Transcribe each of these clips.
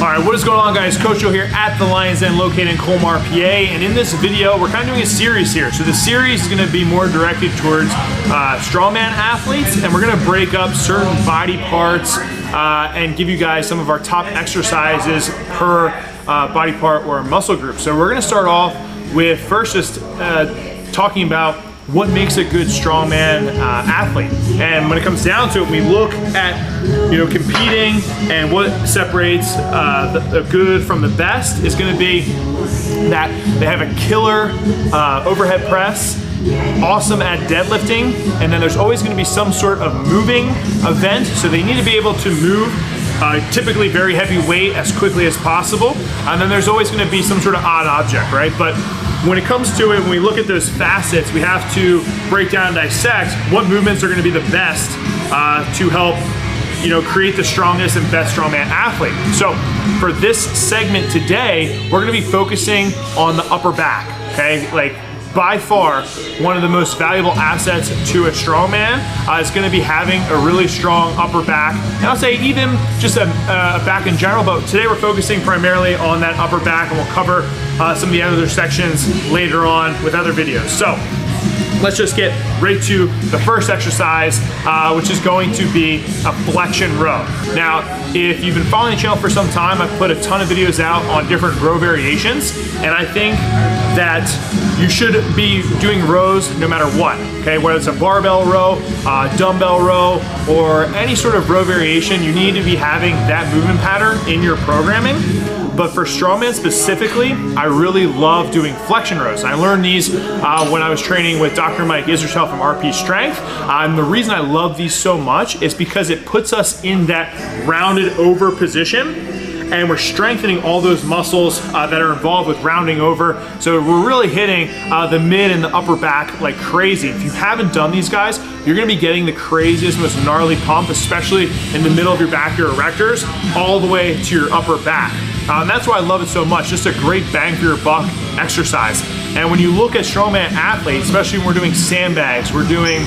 All right, what is going on, guys? Coach Joe here at the Lions Den located in Colmar, PA. And in this video, we're kind of doing a series here. So the series is gonna be more directed towards strongman athletes, and we're gonna break up certain body parts and give you guys some of our top exercises per body part or muscle group. So we're gonna start off with first just talking about what makes a good strongman athlete. And when it comes down to it, we look at competing, and what separates the good from the best is going to be that they have a killer overhead press, awesome at deadlifting, and then there's always going to be some sort of moving event, so they need to be able to move typically very heavy weight as quickly as possible, and then there's always going to be some sort of odd object, right? But when it comes to it, when we look at those facets, we have to break down and dissect what movements are going to be the best to help create the strongest and best strongman athlete. So for this segment today, we're going to be focusing on the upper back, okay? Like, by far, one of the most valuable assets to a strongman is going to be having a really strong upper back. And I'll say even just a back in general, but today we're focusing primarily on that upper back, and we'll cover some of the other sections later on with other videos. So let's just get right to the first exercise, which is going to be a flexion row. Now, if you've been following the channel for some time, I've put a ton of videos out on different row variations, and I think that you should be doing rows no matter what, okay? Whether it's a barbell row, dumbbell row, or any sort of row variation, you need to be having that movement pattern in your programming. But for strongman specifically, I really love doing flexion rows. I learned these when I was training with Dr. Mike Israel from RP Strength. And the reason I love these so much is because it puts us in that rounded over position, and we're strengthening all those muscles that are involved with rounding over. So we're really hitting the mid and the upper back like crazy. If you haven't done these guys, you're gonna be getting the craziest, most gnarly pump, especially in the middle of your back, your erectors, all the way to your upper back. And that's why I love it so much. Just a great bang for your buck exercise. And when you look at strongman athletes, especially when we're doing sandbags, we're doing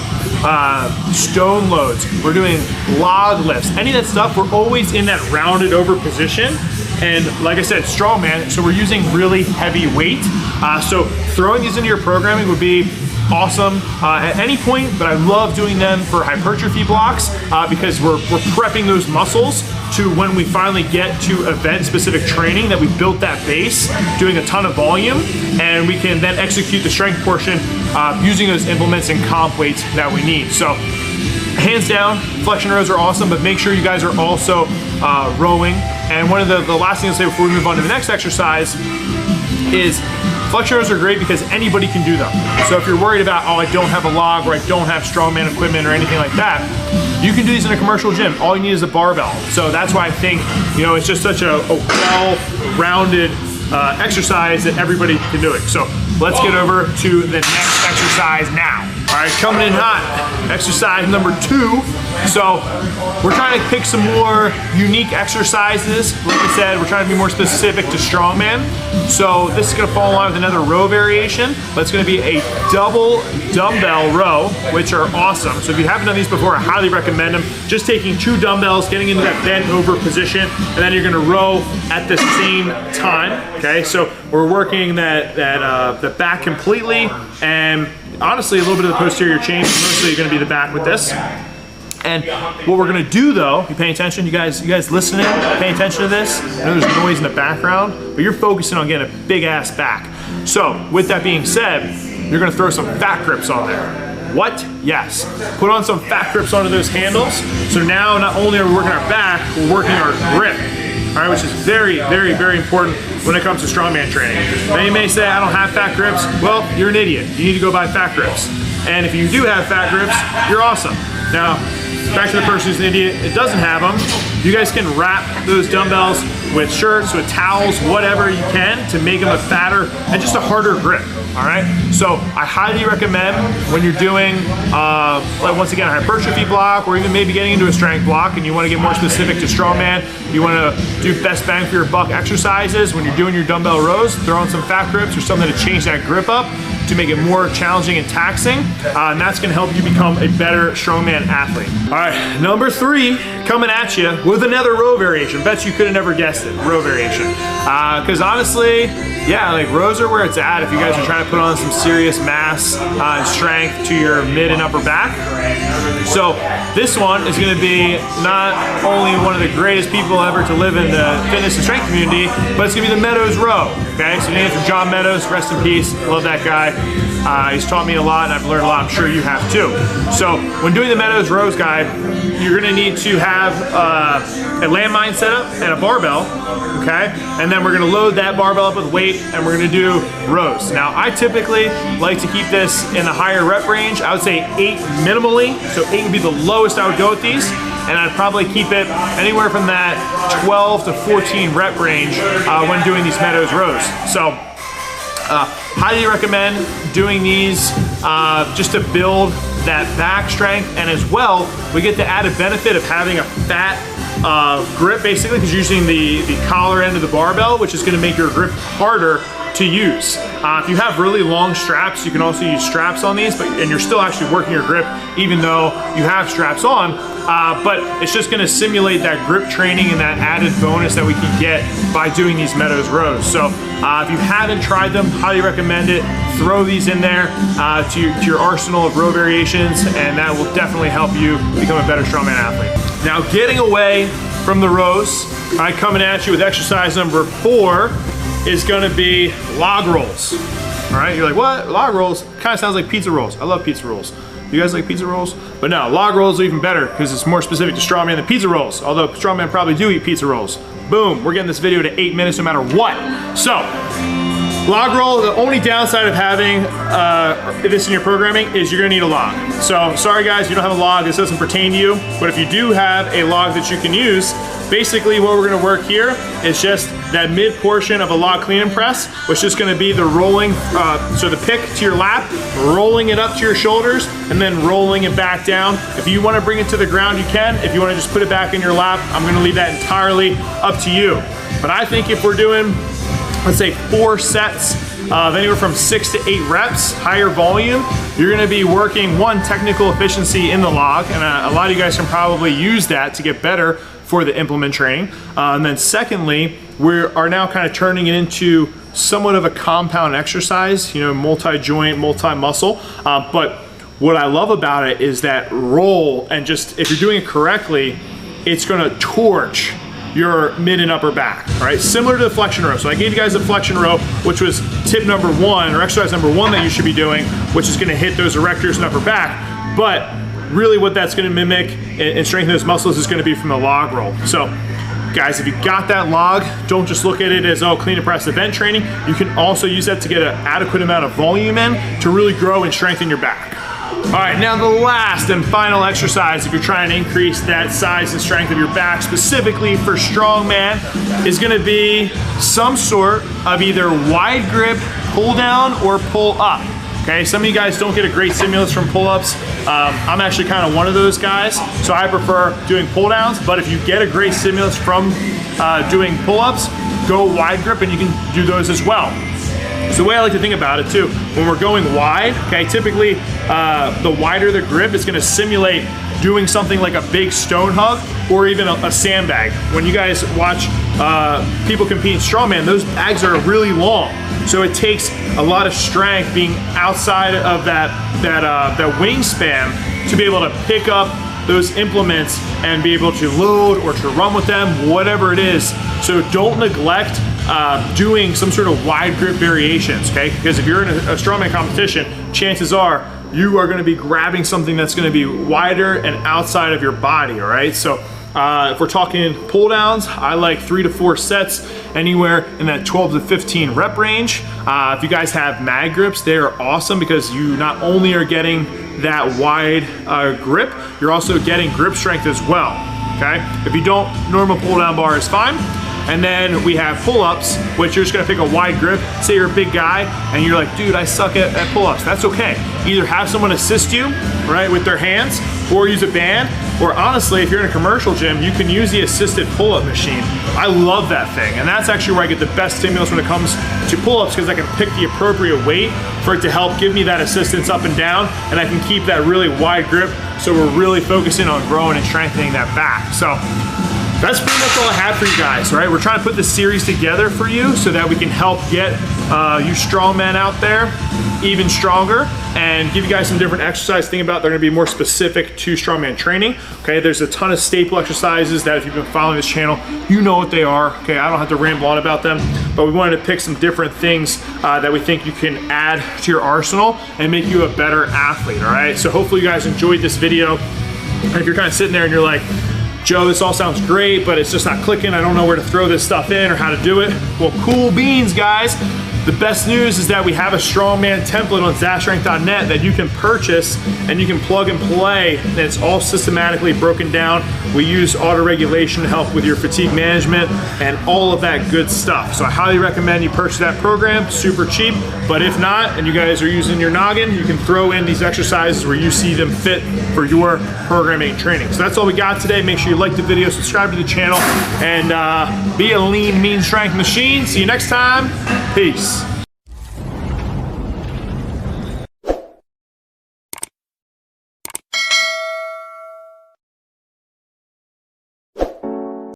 stone loads, we're doing log lifts, any of that stuff, we're always in that rounded over position. And like I said, strongman, so we're using really heavy weight. So throwing these into your programming would be awesome at any point, but I love doing them for hypertrophy blocks because we're prepping those muscles to when we finally get to event-specific training, that we built that base, doing a ton of volume, and we can then execute the strength portion using those implements and comp weights that we need. So hands down, flexion rows are awesome, but make sure you guys are also rowing. And one of the last things I'll say before we move on to the next exercise is flexion rows are great because anybody can do them. So if you're worried about, oh, I don't have a log, or I don't have strongman equipment or anything like that, you can do these in a commercial gym. All you need is a barbell. So that's why I think it's just such a well-rounded exercise that everybody can do it. So let's get over to the next exercise now. All right, coming in hot, exercise number 2. So we're trying to pick some more unique exercises. Like I said, we're trying to be more specific to strongman. So this is gonna fall in line with another row variation, but it's gonna be a double dumbbell row, which are awesome. So if you haven't done these before, I highly recommend them. Just taking 2 dumbbells, getting into that bent over position, and then you're gonna row at the same time, okay? So we're working the back completely, and honestly, a little bit of the posterior chain, mostly you're gonna be the back with this. And what we're gonna do though, you paying attention, you guys listening, paying attention to this? I know there's noise in the background, but you're focusing on getting a big ass back. So with that being said, you're gonna throw some fat grips on there. What? Yes. Put on some fat grips onto those handles. So now not only are we working our back, we're working our grip. All right, which is very, very, very important when it comes to strongman training. Now you may say, I don't have fat grips. Well, you're an idiot. You need to go buy fat grips. And if you do have fat grips, you're awesome. Now, back to the person who's an idiot, it doesn't have them. You guys can wrap those dumbbells with shirts, with towels, whatever you can to make them a fatter and just a harder grip. All right, so I highly recommend when you're doing, like once again, a hypertrophy block, or even maybe getting into a strength block, and you want to get more specific to strongman, you want to do best bang for your buck exercises. When you're doing your dumbbell rows, throw in some fat grips or something to change that grip up. to make it more challenging and taxing, and that's gonna help you become a better strongman athlete. All right, number 3, coming at you with another row variation. Bet you could have never guessed it, row variation. Because honestly, yeah, like rows are where it's at if you guys are trying to put on some serious mass and strength to your mid and upper back. So this one is gonna be not only one of the greatest people ever to live in the fitness and strength community, but it's gonna be the Meadows row, okay? So named for John Meadows, rest in peace, love that guy. He's taught me a lot and I've learned a lot, I'm sure you have too. So when doing the Meadows rows guide, you're gonna need to have a landmine setup and a barbell, okay? And then we're gonna load that barbell up with weight and we're gonna do rows. Now I typically like to keep this in the higher rep range. I would say 8 minimally, so 8 would be the lowest I would go with these. And I'd probably keep it anywhere from that 12 to 14 rep range when doing these Meadows rows. So highly recommend doing these just to build that back strength, and as well we get the added benefit of having a fat grip basically, because you're using the collar end of the barbell, which is going to make your grip harder to use. If you have really long straps, you can also use straps on these, and you're still actually working your grip even though you have straps on, but it's just going to simulate that grip training and that added bonus that we can get by doing these Meadows rows. So if you haven't tried them, highly recommend it. Throw these in there to your arsenal of row variations, and that will definitely help you become a better strongman athlete. Now getting away from the rows, coming at you with exercise number 4 is gonna be log rolls. All right, you're like, what? Log rolls? Kind of sounds like pizza rolls. I love pizza rolls. You guys like pizza rolls? But no, log rolls are even better because it's more specific to strongman than pizza rolls, although strongmen probably do eat pizza rolls. Boom, we're getting this video to 8 minutes no matter what. So, log roll, the only downside of having this in your programming is you're gonna need a log. So, sorry guys, you don't have a log, this doesn't pertain to you, but if you do have a log that you can use, basically what we're gonna work here is just that mid portion of a log clean and press, which is gonna be the rolling, so the pick to your lap, rolling it up to your shoulders, and then rolling it back down. If you wanna bring it to the ground, you can. If you wanna just put it back in your lap, I'm gonna leave that entirely up to you. But I think if we're doing, let's say 4 sets of anywhere from 6 to 8 reps, higher volume, you're gonna be working one, technical efficiency in the log, and a lot of you guys can probably use that to get better for the implement training. And then secondly, we are now kind of turning it into somewhat of a compound exercise, you know, multi-joint, multi-muscle. But what I love about it is that roll, and just if you're doing it correctly, it's gonna torch your mid and upper back, right? Similar to the flexion row. So I gave you guys the flexion row, which was tip number 1, or exercise number 1 that you should be doing, which is gonna hit those erectors and upper back. But really what that's gonna mimic and strengthen those muscles is gonna be from the log roll. So guys, if you got that log, don't just look at it as, oh, clean and press event training. You can also use that to get an adequate amount of volume in to really grow and strengthen your back. All right, now the last and final exercise, if you're trying to increase that size and strength of your back, specifically for strongman, is gonna be some sort of either wide grip pull down or pull up. Okay, some of you guys don't get a great stimulus from pull-ups. I'm actually kind of one of those guys, so I prefer doing pull-downs, but if you get a great stimulus from doing pull-ups, go wide grip and you can do those as well. So the way I like to think about it too, when we're going wide, okay, typically the wider the grip, it's gonna simulate doing something like a big stone hug or even a sandbag. When you guys watch people compete in strongman, those bags are really long. So it takes a lot of strength being outside of that wingspan to be able to pick up those implements and be able to load or to run with them, whatever it is. So don't neglect doing some sort of wide grip variations, okay? Because if you're in a strongman competition, chances are you are gonna be grabbing something that's gonna be wider and outside of your body, all right? So if we're talking pull downs, I like 3 to 4 sets, anywhere in that 12 to 15 rep range. If you guys have mag grips, they are awesome because you not only are getting that wide grip, you're also getting grip strength as well, okay? If you don't, normal pull down bar is fine. And then we have pull-ups, which you're just gonna pick a wide grip. Say you're a big guy and you're like, dude, I suck at pull-ups. That's okay. Either have someone assist you, right, with their hands, or use a band. Or honestly, if you're in a commercial gym, you can use the assisted pull-up machine. I love that thing, and that's actually where I get the best stimulus when it comes to pull-ups, because I can pick the appropriate weight for it to help give me that assistance up and down, and I can keep that really wide grip, so we're really focusing on growing and strengthening that back. So that's pretty much all I have for you guys, right? We're trying to put this series together for you so that we can help get you strongmen out there even stronger and give you guys some different exercises. Think about they're gonna be more specific to strongman training, okay? There's a ton of staple exercises that if you've been following this channel, you know what they are, okay? I don't have to ramble on about them, but we wanted to pick some different things that we think you can add to your arsenal and make you a better athlete, all right? So hopefully you guys enjoyed this video. And if you're kind of sitting there and you're like, Joe, this all sounds great, but it's just not clicking. I don't know where to throw this stuff in or how to do it. Well, cool beans, guys. The best news is that we have a strongman template on zashstrength.net that you can purchase and you can plug and play, and it's all systematically broken down. We use auto regulation to help with your fatigue management and all of that good stuff. So I highly recommend you purchase that program, super cheap. But if not, and you guys are using your noggin, you can throw in these exercises where you see them fit for your programming and training. So that's all we got today. Make sure you like the video, subscribe to the channel, and be a lean, mean strength machine. See you next time. Peace.